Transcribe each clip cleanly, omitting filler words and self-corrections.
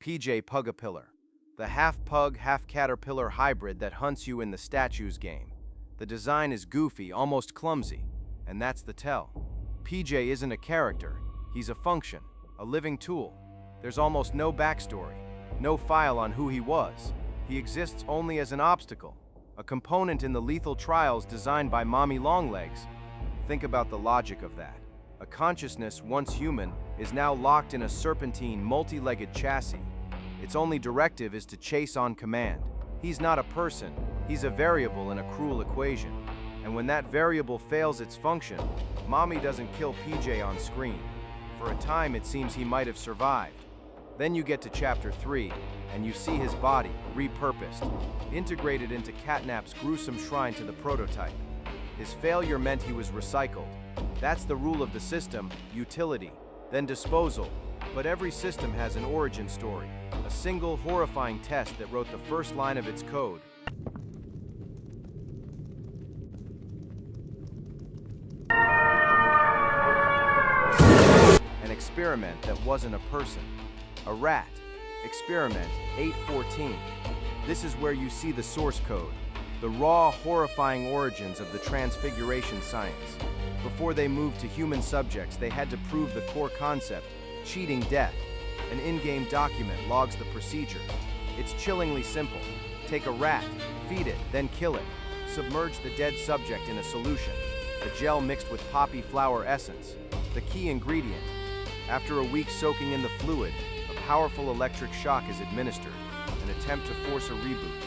PJ Pug-a-Pillar, the half-pug, half-caterpillar hybrid that hunts you in the statues game. The design is goofy, almost clumsy, and that's the tell. PJ isn't a character, he's a function, a living tool. There's almost no backstory, no file on who he was. He exists only as an obstacle, a component in the lethal trials designed by Mommy Longlegs. Think about the logic of that. A consciousness, once human, is now locked in a serpentine, multi-legged chassis. Its only directive is to chase on command. He's not a person, he's a variable in a cruel equation. And when that variable fails its function, Mommy doesn't kill PJ on screen. For a time, it seems he might have survived. Then you get to Chapter 3, and you see his body, repurposed, integrated into CatNap's gruesome shrine to the prototype. His failure meant he was recycled. That's the rule of the system: utility, then disposal. But every system has an origin story, a single horrifying test that wrote the first line of its code. An experiment that wasn't a person, a rat. Experiment 814. This is where you see the source code, the raw, horrifying origins of the transfiguration science. Before they moved to human subjects, they had to prove the core concept: cheating death. An in-game document logs the procedure. It's chillingly simple. Take a rat, feed it, then kill it. Submerge the dead subject in a solution, a gel mixed with poppy flower essence, the key ingredient. After a week soaking in the fluid, a powerful electric shock is administered, an attempt to force a reboot.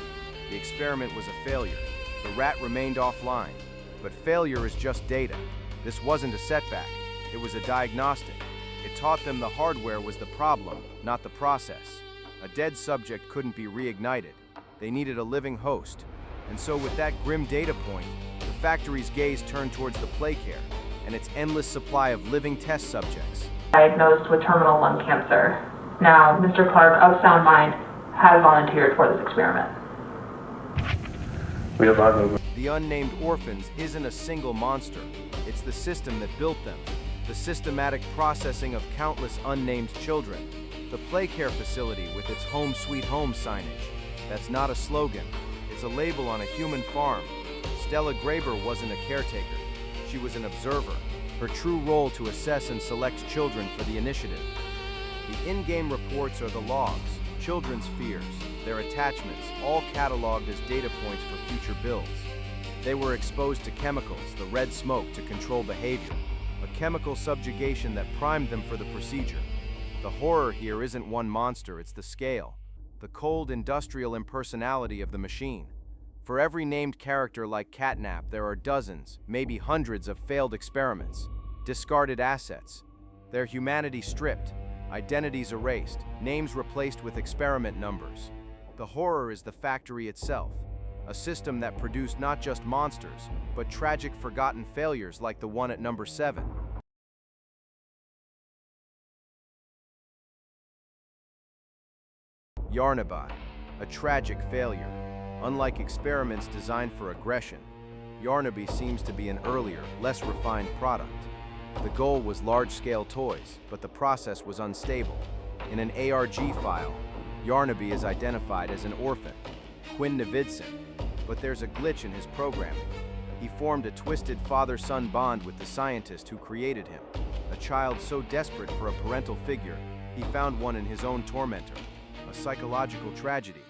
The experiment was a failure. The rat remained offline. But failure is just data. This wasn't a setback, it was a diagnostic. It taught them the hardware was the problem, not the process. A dead subject couldn't be reignited. They needed a living host. And so with that grim data point, the factory's gaze turned towards the Playcare and its endless supply of living test subjects. Diagnosed with terminal lung cancer. Now, Mr. Clark, of sound mind, has volunteered for this experiment. We have movement. The unnamed orphans isn't a single monster. It's the system that built them. The systematic processing of countless unnamed children. The Playcare facility with its home sweet home signage. That's not a slogan. It's a label on a human farm. Stella Graber wasn't a caretaker. She was an observer. Her true role to assess and select children for the initiative. The in-game reports are the logs, children's fears, their attachments, all cataloged as data points for future builds. They were exposed to chemicals, the red smoke, to control behavior. A chemical subjugation that primed them for the procedure. The horror here isn't one monster, it's the scale. The cold industrial impersonality of the machine. For every named character like CatNap, there are dozens, maybe hundreds of failed experiments, discarded assets, their humanity stripped, identities erased, names replaced with experiment numbers. The horror is the factory itself, a system that produced not just monsters, but tragic forgotten failures like the one at number 7. Yarnaby, a tragic failure. Unlike experiments designed for aggression, Yarnaby seems to be an earlier, less refined product. The goal was large-scale toys, but the process was unstable. In an ARG file, Yarnaby is identified as an orphan, Quinn Navidson, but there's a glitch in his programming. He formed a twisted father-son bond with the scientist who created him. A child so desperate for a parental figure, he found one in his own tormentor, a psychological tragedy.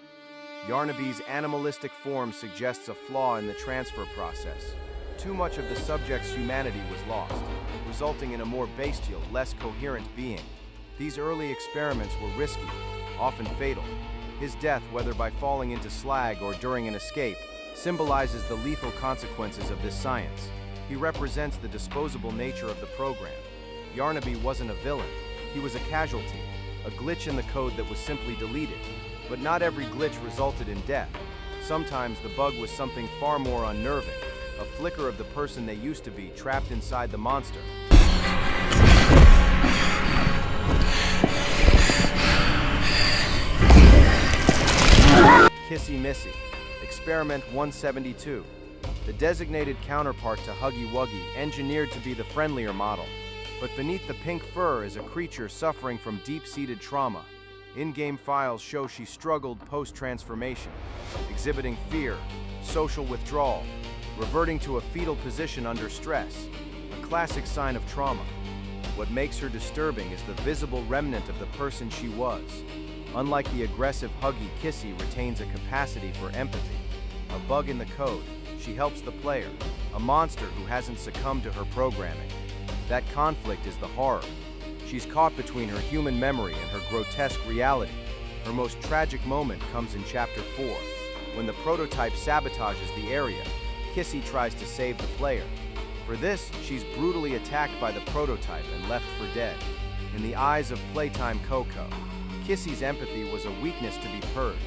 Yarnaby's animalistic form suggests a flaw in the transfer process. Too much of the subject's humanity was lost, resulting in a more bestial, less coherent being. These early experiments were risky, often fatal. His death, whether by falling into slag or during an escape, symbolizes the lethal consequences of this science. He represents the disposable nature of the program. Yarnaby wasn't a villain, he was a casualty, a glitch in the code that was simply deleted. But not every glitch resulted in death. Sometimes the bug was something far more unnerving, a flicker of the person they used to be trapped inside the monster. Kissy Missy, Experiment 172, the designated counterpart to Huggy Wuggy, engineered to be the friendlier model. But beneath the pink fur is a creature suffering from deep-seated trauma. In-game files show she struggled post-transformation, exhibiting fear, social withdrawal, reverting to a fetal position under stress, a classic sign of trauma. What makes her disturbing is the visible remnant of the person she was. Unlike the aggressive Huggy, Kissy retains a capacity for empathy. A bug in the code, she helps the player, a monster who hasn't succumbed to her programming. That conflict is the horror. She's caught between her human memory and her grotesque reality. Her most tragic moment comes in Chapter 4, when the prototype sabotages the area. Kissy tries to save the player. For this, she's brutally attacked by the prototype and left for dead. In the eyes of Playtime Co, Kissy's empathy was a weakness to be purged.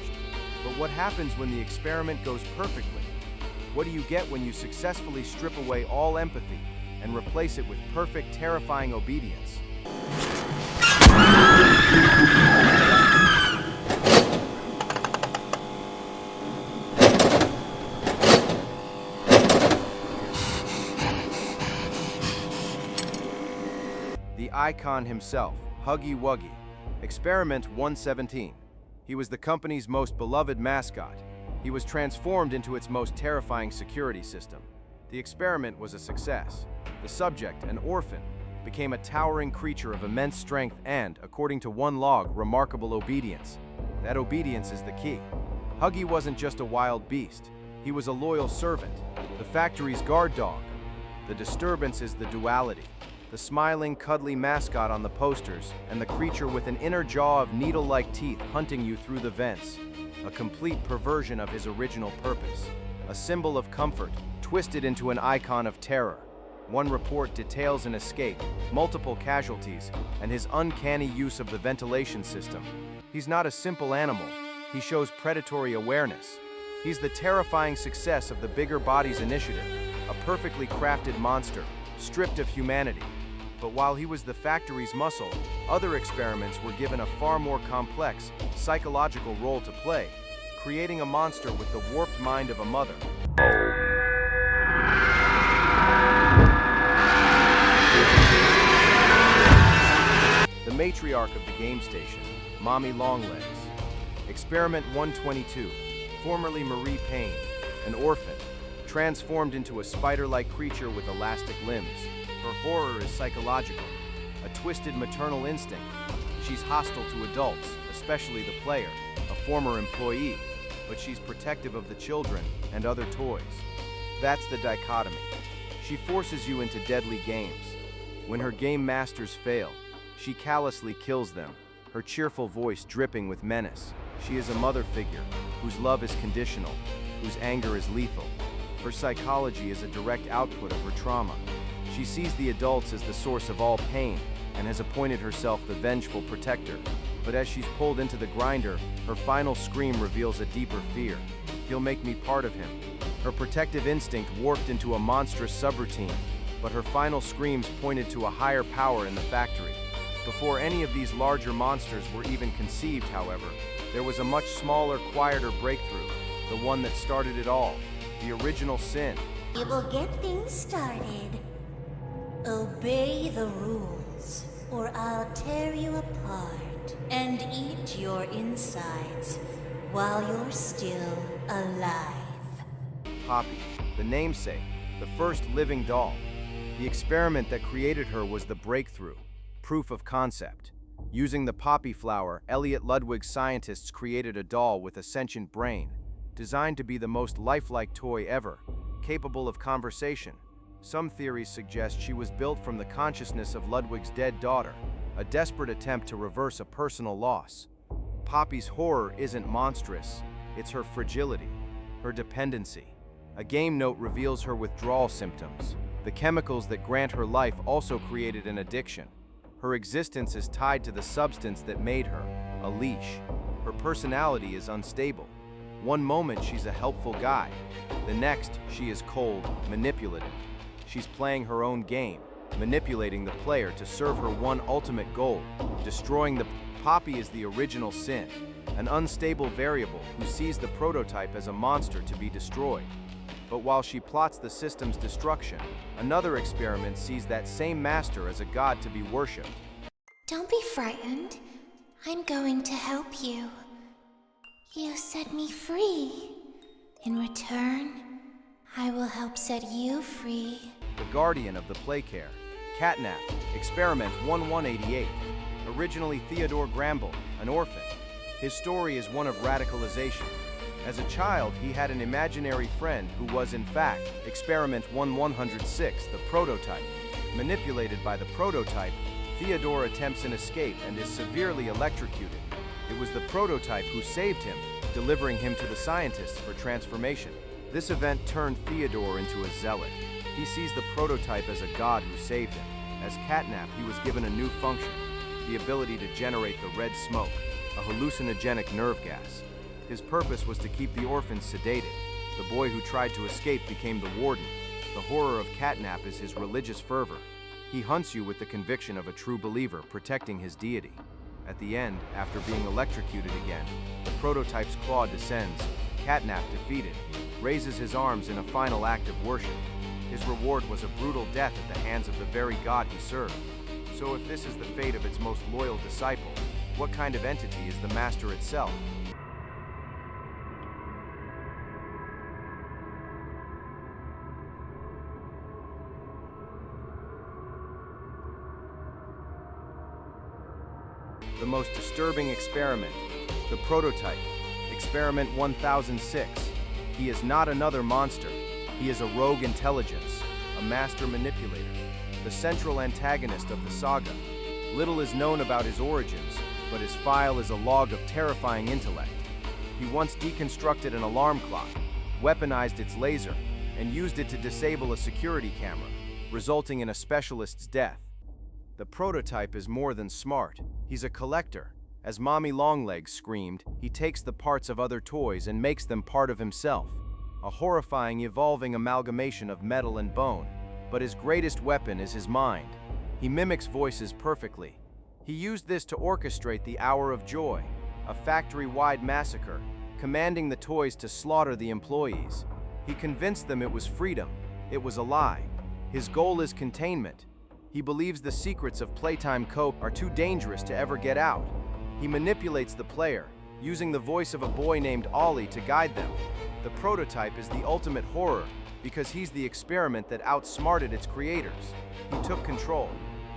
But what happens when the experiment goes perfectly? What do you get when you successfully strip away all empathy and replace it with perfect, terrifying obedience? The icon himself, Huggy Wuggy. Experiment 117. He was the company's most beloved mascot. He was transformed into its most terrifying security system. The experiment was a success. The subject, an orphan, became a towering creature of immense strength and, according to one log, remarkable obedience. That obedience is the key. Huggy wasn't just a wild beast. He was a loyal servant, the factory's guard dog. The disturbance is the duality. The smiling, cuddly mascot on the posters, and the creature with an inner jaw of needle-like teeth hunting you through the vents. A complete perversion of his original purpose. A symbol of comfort, twisted into an icon of terror. One report details an escape, multiple casualties, and his uncanny use of the ventilation system. He's not a simple animal. He shows predatory awareness. He's the terrifying success of the Bigger Bodies initiative, a perfectly crafted monster, stripped of humanity. But while he was the factory's muscle, other experiments were given a far more complex, psychological role to play, creating a monster with the warped mind of a mother. The matriarch of the game station, Mommy Longlegs. Experiment 122, formerly Marie Payne, an orphan, transformed into a spider-like creature with elastic limbs. Her horror is psychological, a twisted maternal instinct. She's hostile to adults, especially the player, a former employee, but she's protective of the children and other toys. That's the dichotomy. She forces you into deadly games. When her game masters fail, she callously kills them, her cheerful voice dripping with menace. She is a mother figure, whose love is conditional, whose anger is lethal. Her psychology is a direct output of her trauma. She sees the adults as the source of all pain and has appointed herself the vengeful protector. But as she's pulled into the grinder, her final scream reveals a deeper fear. He'll make me part of him. Her protective instinct warped into a monstrous subroutine, but her final screams pointed to a higher power in the factory. Before any of these larger monsters were even conceived, however, there was a much smaller, quieter breakthrough, the one that started it all, the original sin. It will get things started. Obey the rules, or I'll tear you apart and eat your insides while you're still alive. Poppy, the namesake, the first living doll. The experiment that created her was the breakthrough, proof of concept. Using the poppy flower, Elliot Ludwig's scientists created a doll with a sentient brain, designed to be the most lifelike toy ever, capable of conversation. Some theories suggest she was built from the consciousness of Ludwig's dead daughter, a desperate attempt to reverse a personal loss. Poppy's horror isn't monstrous, it's her fragility, her dependency. A game note reveals her withdrawal symptoms. The chemicals that grant her life also created an addiction. Her existence is tied to the substance that made her, a leash. Her personality is unstable. One moment she's a helpful guide, the next she is cold, manipulative. She's playing her own game, manipulating the player to serve her one ultimate goal, destroying the... Poppy is the original sin, an unstable variable who sees the prototype as a monster to be destroyed. But while she plots the system's destruction, another experiment sees that same master as a god to be worshipped. Don't be frightened. I'm going to help you. You set me free. In return, I will help set you free. The guardian of the Playcare, CatNap, Experiment 1188. Originally Theodore Gramble, an orphan. His story is one of radicalization. As a child, he had an imaginary friend who was in fact Experiment 1106, the prototype. Manipulated by the prototype, Theodore attempts an escape and is severely electrocuted. It was the prototype who saved him, delivering him to the scientists for transformation. This event turned Theodore into a zealot. He sees the prototype as a god who saved him. As CatNap, he was given a new function, the ability to generate the red smoke, a hallucinogenic nerve gas. His purpose was to keep the orphans sedated. The boy who tried to escape became the warden. The horror of CatNap is his religious fervor. He hunts you with the conviction of a true believer, protecting his deity. At the end, after being electrocuted again, the prototype's claw descends. CatNap, defeated, raises his arms in a final act of worship. His reward was a brutal death at the hands of the very god he served. So if this is the fate of its most loyal disciple, what kind of entity is the master itself? The most disturbing experiment, the prototype, Experiment 1006. He is not another monster. He is a rogue intelligence, a master manipulator, the central antagonist of the saga. Little is known about his origins, but his file is a log of terrifying intellect. He once deconstructed an alarm clock, weaponized its laser, and used it to disable a security camera, resulting in a specialist's death. The prototype is more than smart. He's a collector. As Mommy Longlegs screamed, he takes the parts of other toys and makes them part of himself. A horrifying, evolving amalgamation of metal and bone. But his greatest weapon is his mind. He mimics voices perfectly. He used this to orchestrate the Hour of Joy, a factory-wide massacre, commanding the toys to slaughter the employees. He convinced them it was freedom. It was a lie. His goal is containment. He believes the secrets of Playtime Co are too dangerous to ever get out. He manipulates the player, using the voice of a boy named Ollie to guide them. The prototype is the ultimate horror because he's the experiment that outsmarted its creators. He took control.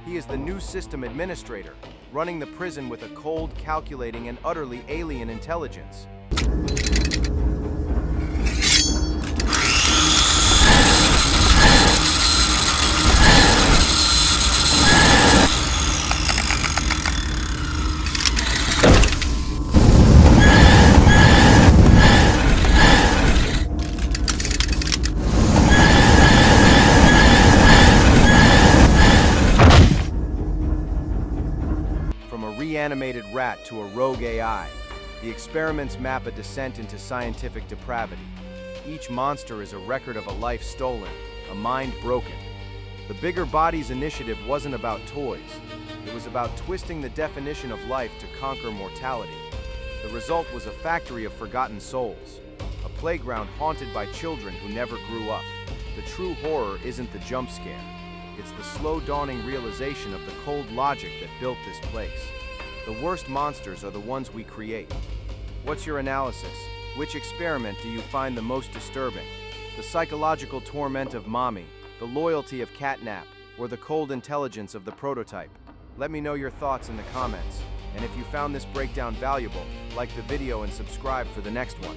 He is the new system administrator, running the prison with a cold, calculating, and utterly alien intelligence. Reanimated rat to a rogue AI. The experiments map a descent into scientific depravity. Each monster is a record of a life stolen, a mind broken. The Bigger Bodies initiative wasn't about toys. It was about twisting the definition of life to conquer mortality. The result was a factory of forgotten souls, a playground haunted by children who never grew up. The true horror isn't the jump scare. It's the slow dawning realization of the cold logic that built this place. The worst monsters are the ones we create. What's your analysis? Which experiment do you find the most disturbing? The psychological torment of Mommy, the loyalty of CatNap, or the cold intelligence of the prototype? Let me know your thoughts in the comments. And if you found this breakdown valuable, like the video and subscribe for the next one.